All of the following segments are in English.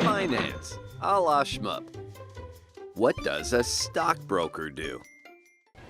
Finance, a la shmup. What does a stockbroker do?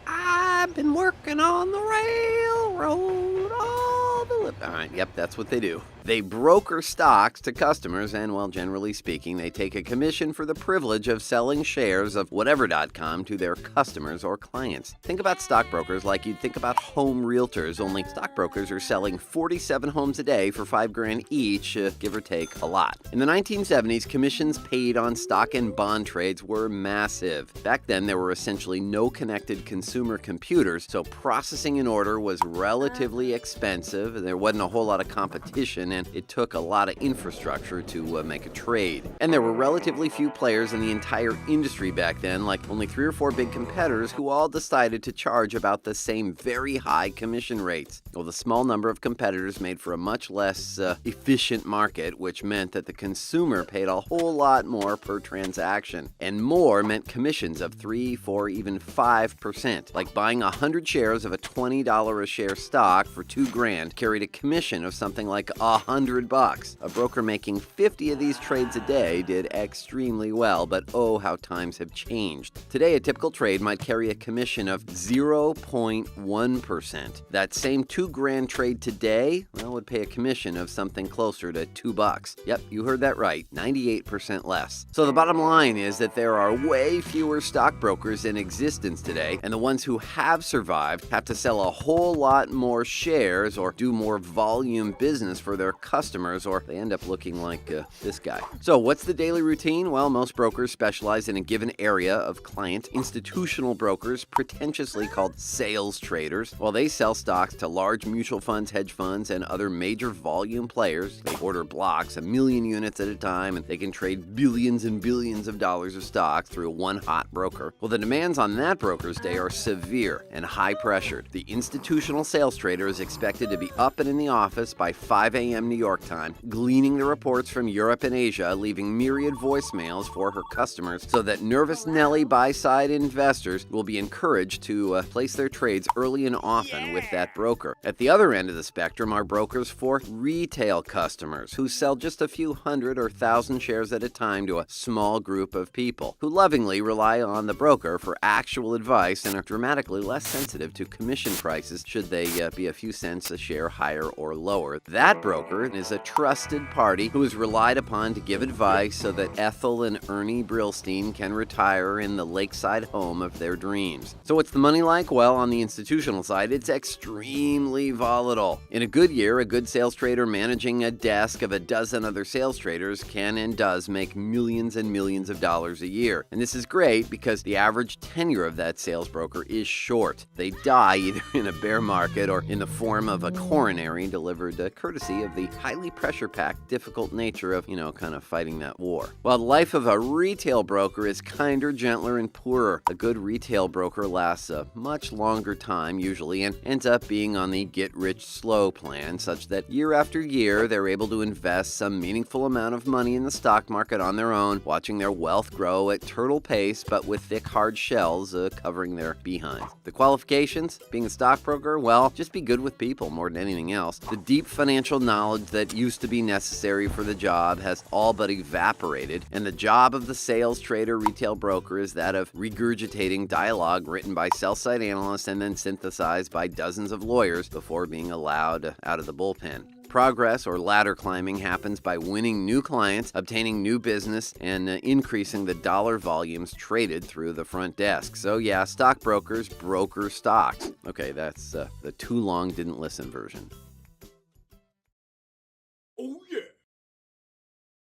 I've been working on the railroad all the way. All right, yep, that's what they do. They broker stocks to customers and, well, generally speaking, they take a commission for the privilege of selling shares of whatever.com to their customers or clients. Think about stockbrokers like you'd think about home realtors, only stockbrokers are selling 47 homes a day for $5,000 each, give or take a lot. In the 1970s, commissions paid on stock and bond trades were massive. Back then, there were essentially no connected consumer computers, so processing an order was relatively expensive. There wasn't a whole lot of competition, and it took a lot of infrastructure to make a trade. And there were relatively few players in the entire industry back then, like only 3 or 4 big competitors who all decided to charge about the same very high commission rates. Well, the small number of competitors made for a much less efficient market, which meant that the consumer paid a whole lot more per transaction. And more meant commissions of 3, 4, even 5%. Like buying 100 shares of a $20 a share stock for $2,000 carried a commission of something like $100. A broker making 50 of these trades a day did extremely well, but oh, how times have changed. Today, a typical trade might carry a commission of 0.1%. That same $2,000 trade today, well, would pay a commission of something closer to $2. Yep, you heard that right, 98% less. So the bottom line is that there are way fewer stockbrokers in existence today, and the ones who have survived have to sell a whole lot more shares or do more volume business for their customers, or they end up looking like this guy. So what's the daily routine? Well, most brokers specialize in a given area of client. Institutional brokers, pretentiously called sales traders, well, they sell stocks to large mutual funds, hedge funds, and other major volume players. They order blocks, 1 million units at a time, and they can trade billions and billions of dollars of stocks through one hot broker. Well, the demands on that broker's day are severe and high-pressured. The institutional sales trader is expected to be up and in the office by 5 a.m. New York time, gleaning the reports from Europe and Asia, leaving myriad voicemails for her customers so that nervous Nelly buy-side investors will be encouraged to place their trades early and often with that broker. At the other end of the spectrum are brokers for retail customers who sell just a few hundred or thousand shares at a time to a small group of people who lovingly rely on the broker for actual advice and are dramatically less sensitive to commission prices should they be a few cents a share higher or lower. That broker is a trusted party who is relied upon to give advice so that Ethel and Ernie Brillstein can retire in the lakeside home of their dreams. So what's the money like? Well, on the institutional side, it's extremely volatile. In a good year, a good sales trader managing a desk of a dozen other sales traders can and does make millions and millions of dollars a year. And this is great because the average tenure of that sales broker is short. They die either in a bear market or in the form of a coronary delivered courtesy of the highly pressure-packed, difficult nature of, kind of fighting that war. While the life of a retail broker is kinder, gentler, and poorer. A good retail broker lasts a much longer time, usually, and ends up being on the get-rich-slow plan, such that year after year, they're able to invest some meaningful amount of money in the stock market on their own, watching their wealth grow at turtle pace, but with thick, hard shells covering their behinds. The qualifications? Being a stockbroker? Well, just be good with people more than anything else. The deep financial knowledge that used to be necessary for the job has all but evaporated, and the job of the sales trader retail broker is that of regurgitating dialogue written by sell-side analysts and then synthesized by dozens of lawyers before being allowed out of the bullpen. Progress or ladder climbing happens by winning new clients, obtaining new business, and increasing the dollar volumes traded through the front desk. So yeah, stockbrokers broker stocks. Okay, that's the too long didn't listen version.